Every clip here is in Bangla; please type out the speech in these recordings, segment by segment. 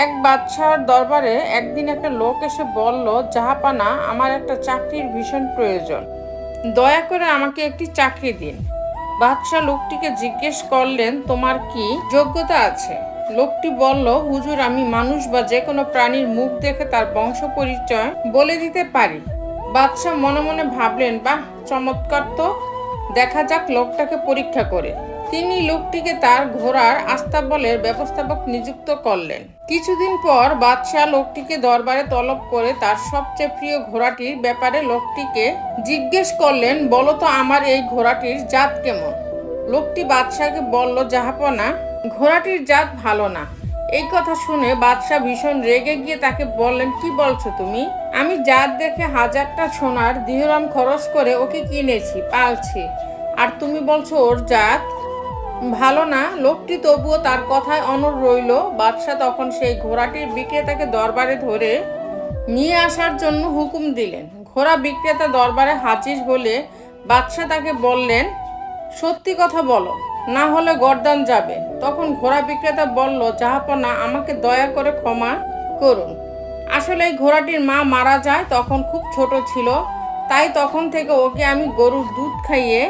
এক বাদশাহর দরবারে একদিন একটা লোক এসে বলল, জাহাপানা, আমার একটা চাকরির ভীষণ প্রয়োজন, দয়া করে আমাকে একটি চাকরি দিন। বাদশাহ লোকটিকে জিজ্ঞেস করলেন, তোমার কি যোগ্যতা আছে? লোকটি বলল, হুজুর, আমি মানুষ বা যে কোনো প্রাণীর মুখ দেখে তার বংশ পরিচয় বলে দিতে পারি। বাদশাহ মনে মনে ভাবলেন, বাহ, চমৎকার তো, দেখা যাক লোকটাকে পরীক্ষা করে। তিনি লোকটিকে তার ঘোড়ার আস্তাবলের ব্যবস্থাপক নিযুক্ত করলেন। কিছুদিন পর বাদশাহ লোকটিকে দরবারে তলব করে তার সবচেয়ে প্রিয় ঘোড়াটির ব্যাপারে লোকটিকে জিজ্ঞেস করলেন, বলো তো আমার এই ঘোড়াটির জাত কেমন? লোকটি বাদশাহকে বলল, জাহাপনা, ঘোড়াটির জাত ভালো না। এই কথা শুনে বাদশাহ ভীষণ রেগে গিয়ে তাকে বললেন, কি বলছো তুমি? আমি জাত দেখে 1000টা সোনার দিরহাম খরচ করে ওকে কিনেছি, পালছি, আর তুমি বলছো ওর জাত ভালো না? লোকটি তবুও তার কথায় অনড় রইল। বাদশাহ তখন সেই ঘোড়াটির বিক্রেতাকে দরবারে ধরে নিয়ে আসার জন্য হুকুম দিলেন। ঘোড়া বিক্রেতা দরবারে হাজির হলে বাদশাহ তাকে বললেন, সত্যি কথা বলো, না হলে গর্দান যাবে। তখন ঘোড়া বিক্রেতা বলল, জাহাপনা, আমাকে দয়া করে ক্ষমা করুন। আসলে এই ঘোড়াটির মা মারা যায়, তখন খুব ছোট ছিল, তাই তখন থেকে ওকে আমি গরুর দুধ খাইয়ে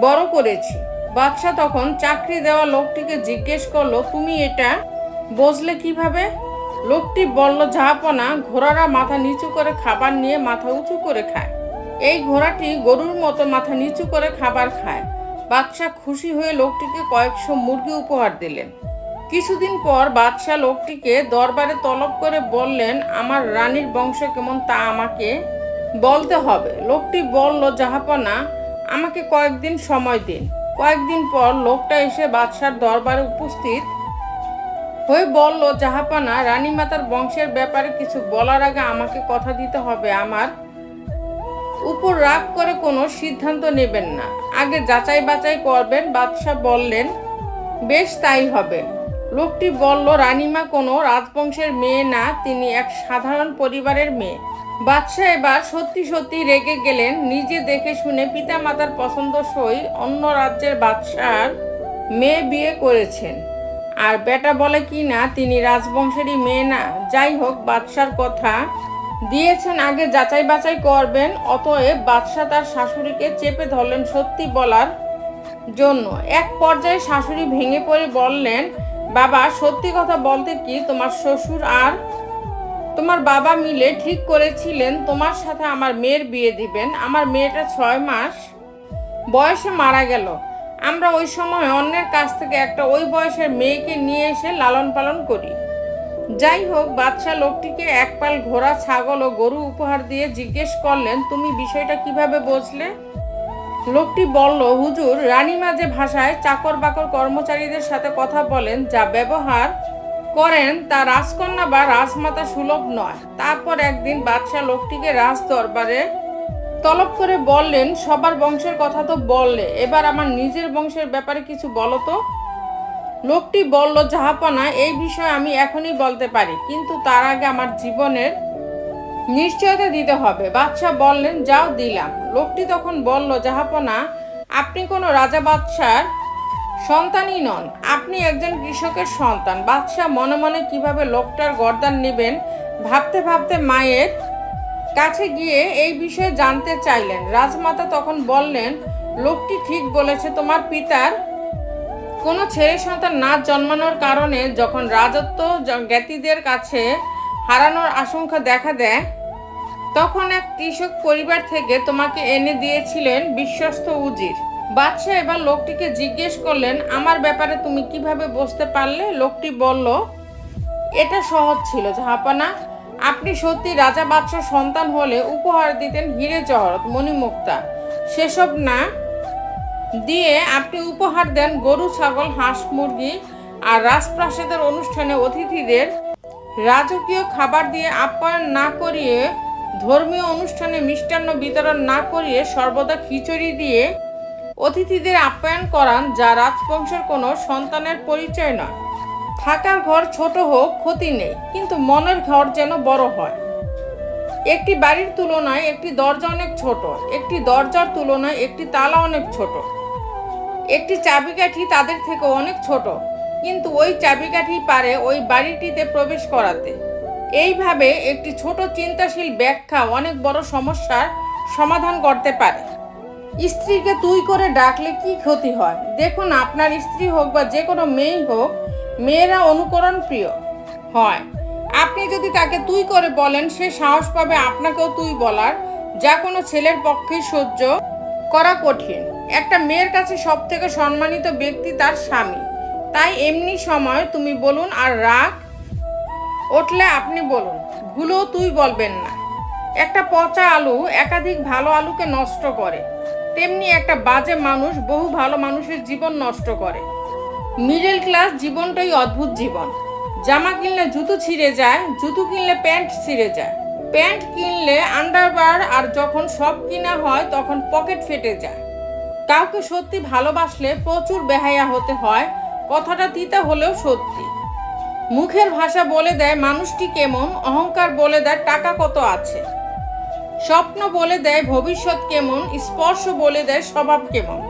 বড় করেছি। বাদশাহ তখন চাকরি দেওয়া লোকটিকে জিজ্ঞেস করলো, তুমি এটা বুঝলে কিভাবে? লোকটি বলল, জাহাপনা, ঘোড়ারা মাথা নিচু করে খাবার নিয়ে মাথা উঁচু করে খায়। এই ঘোড়াটি গরুর মতো মাথা নিচু করে খাবার খায়। বাদশাহ খুশি হয়ে লোকটিকে কয়েকশো মুরগি উপহার দিলেন। কিছুদিন পর বাদশাহ লোকটিকে দরবারে তলব করে বললেন, আমার রানীর বংশ কেমন তা আমাকে বলতে হবে। লোকটি বলল, জাহাপনা, আমাকে কয়েকদিন সময় দিন। কয়েকদিন পর লোকটা এসে বাদশার দরবারে উপস্থিত হয়ে বলল, জাহাপনা, রানীমাতার বংশের ব্যাপারে কিছু বলার আগে আমাকে কথা দিতে হবে। আমার উপর রাগ করে কোনো সিদ্ধান্ত নেবেন না, আগে যাচাই বাছাই করবেন। বাদশাহ বললেন, বেশ, তাই হবে। লোকটি বলল, রানীমা কোনো রাজবংশের মেয়ে না, তিনি এক সাধারণ পরিবারের মেয়ে। বাদশাহ এবার সত্যি সত্যি রেগে গেলেন। নিজে দেখে শুনে পিতামাতার পছন্দসই অন্য রাজ্যের বাদশার মেয়ে বিয়ে করেছেন, আর বেটা বলে কি না তিনি রাজবংশেরই মেয়ে না। যাই হোক, বাদশার কথা দিয়েছেন, আগে যাচাই বাছাই করবেন। অতএব বাদশাহ তার শাশুড়িকে চেপে ধরলেন সত্যি বলার জন্য। এক পর্যায়ে শাশুড়ি ভেঙে পড়ে বললেন, বাবা, সত্যি কথা বলতে কি, তোমার শ্বশুর আর তোমার বাবা মিলে ঠিক করেছিলেন তোমার সাথে আমার মেয়ের বিয়ে দিবেন। আমার মেয়েটা 6 মাস বয়সে মারা গেল। আমরা ওই সময় অন্যের কাছ থেকে একটা ওই বয়সের মেয়েকে নিয়ে এসে লালন পালন করি। যাই হোক, বাদশাহ লোকটিকে এক পাল ঘোড়া, ছাগল ও গরু উপহার দিয়ে জিজ্ঞেস করলেন, তুমি বিষয়টা কিভাবে বুঝলে? লোকটি বলল, হুজুর, রানীমা যে ভাষায় চাকর বাকর কর্মচারীদের সাথে কথা বলেন, যা ব্যবহার করেন, তা রাজকন্যা বা রাজমাতা সুলভ নয়। তারপর একদিন বাদশাহ লোকটিকে রাজ দরবারে তলব করে বললেন, সবার বংশের কথা তো বললে, এবার আমার নিজের বংশের ব্যাপারে কিছু বলো তো। লোকটি বলল, জাহাপনা, এই বিষয়ে আমি এখনই বলতে পারি, কিন্তু তার আগে আমার জীবনের নিশ্চয়তা দিতে হবে। বাদশাহ বললেন, যাও, দিলাম। লোকটি তখন বলল, জাহাপনা, আপনি কোনো রাজা বাদশার সন্তানই নন, আপনি একজন কৃষকের সন্তান। বাদশাহ মনে মনে কিভাবে লোকটার গর্দান নেবেন ভাবতে ভাবতে মায়ের কাছে গিয়ে এই বিষয়ে জানতে চাইলেন। রাজমাতা তখন বললেন, লোকটি ঠিক বলেছে, তোমার পিতার কোনো ছেলে সন্তান না জন্মানোর কারণে যখন রাজত্ব জ্ঞাতিদের কাছে হারানোর আশঙ্কা দেখা দেয়, তখন এক কৃষক পরিবার থেকে তোমাকে এনে দিয়েছিলেন বিশ্বস্ত উজির। বাদশাহ এবার লোকটিকে জিজ্ঞেস করলেন, আমার ব্যাপারে তুমি কিভাবে বুঝতে পারলে? লোকটি বলল, এটা সহজ ছিল, জাহাপনা। আপনি সত্যি রাজা বাদশাহ সন্তান হলে উপহার দিতেন হীরে জহরত, মণিমুক্তা। সেসব না দিয়ে আপনি উপহার দেন গরু, ছাগল, হাঁস, মুরগি। আর রাজপ্রাসাদের অনুষ্ঠানে অতিথিদের রাজকীয় খাবার দিয়ে আপ্যায়ন না করিয়ে, ধর্মীয় অনুষ্ঠানে মিষ্টান্ন বিতরণ না করিয়ে সর্বদা খিচুড়ি দিয়ে অতিথিদের আপ্যায়ন করান, যা রাজবংশের কোনো সন্তানের পরিচয় নয়। থাকার ঘর ছোট হোক ক্ষতি নেই, কিন্তু মনের ঘর যেন বড় হয়। একটি বাড়ির তুলনায় একটি দরজা অনেক ছোট, একটি দরজার তুলনায় একটি তালা অনেক ছোট, একটি চাবিকাঠি তাদের থেকে অনেক ছোট। কিন্তু ওই চাবিকাঠি পারে ওই বাড়িটিতে প্রবেশ করাতে। এইভাবে একটি ছোট চিন্তাশীল ব্যাখ্যা অনেক বড় সমস্যার সমাধান করতে পারে। স্ত্রীকে তুই করে ডাকলে কি ক্ষতি হয়? দেখুন, আপনার স্ত্রী হোক বা যে কোনো মেয়েই হোক, মেয়েরা অনুকরণ প্রিয় হয়। আপনি যদি তাকে তুই করে বলেন, সে সাহস পাবে আপনাকেও তুই বলার, যা কোনো ছেলের পক্ষেই সহ্য করা কঠিন। একটা মেয়ের কাছে সব থেকে সম্মানিত ব্যক্তি তার স্বামী। তাই এমনি সময় তুমি বলুন, আর রাগ উঠলে আপনি বলুন, ভুলেও তুই বলবেন না। একটা পচা আলু একাধিক ভালো আলুকে নষ্ট করে, তেমনি একটা বাজে মানুষ বহু ভালো মানুষের জীবন নষ্ট করে। মিডল ক্লাস জীবনটাই অদ্ভুত জীবন। জামা কিনলে জুতো ছিঁড়ে যায়, জুতো কিনলে প্যান্ট ছিঁড়ে যায়, প্যান্ট কিনলে আন্ডারওয়্যার, আর যখন সব কিনা হয় তখন পকেট ফেটে যায়। কাউকে সত্যি ভালোবাসলে প্রচুর বেহায়া হতে হয়, কথাটা তিতা হলেও সত্যি। মুখের ভাষা বলে দেয় মানুষটি কেমন, অহংকার বলে দেয় টাকা কত আছে, স্বপ্ন বলে দেয় ভবিষ্যৎ কেমন, স্পর্শ বলে দেয় স্বভাব কেমন,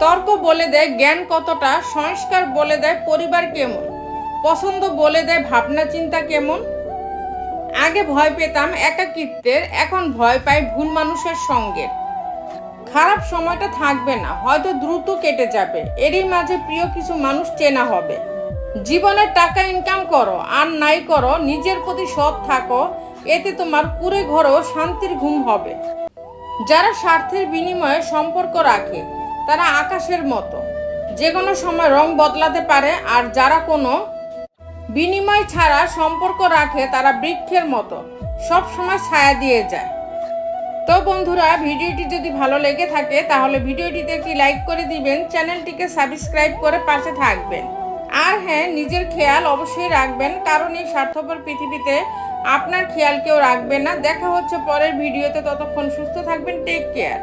তর্ক বলে দেয় জ্ঞান কতটা, সংস্কার বলে দেয় পরিবার কেমন, পছন্দ বলে দেয় ভাবনা চিন্তা কেমন। আগে ভয় পেতাম একাকিত্বের, এখন ভয় পাই ভুল মানুষের সঙ্গে। খারাপ সময়টা থাকবে না, হয়তো দ্রুত কেটে যাবে, এরই মাঝে প্রিয় কিছু মানুষ চেনা হবে। জীবনে টাকা ইনকাম করো আর নাই করো, নিজের প্রতি সৎ থাকো, এতে তোমার কুড়ে ঘরেও শান্তির ঘুম হবে। যারা স্বার্থের বিনিময়ে সম্পর্ক রাখে তারা আকাশের মতো, যে কোনো সময় রং বদলাতে পারে, আর যারা কোনো বিনিময় ছাড়া সম্পর্ক রাখে তারা বৃক্ষের মতো, সব সময় ছায়া দিয়ে যায়। তো বন্ধুরা, ভিডিওটি যদি ভালো লেগে থাকে তাহলে ভিডিওটিতে একটি লাইক করে দিবেন, চ্যানেলটিকে সাবস্ক্রাইব করে পাশে থাকবেন। আর হ্যাঁ, নিজের খেয়াল অবশ্যই রাখবেন, কারণ এই স্বার্থপর পৃথিবীতে আপনার খেয়াল কেউ রাখবে না। দেখা হচ্ছে পরের ভিডিওতে, ততক্ষণ সুস্থ থাকবেন, টেক কেয়ার।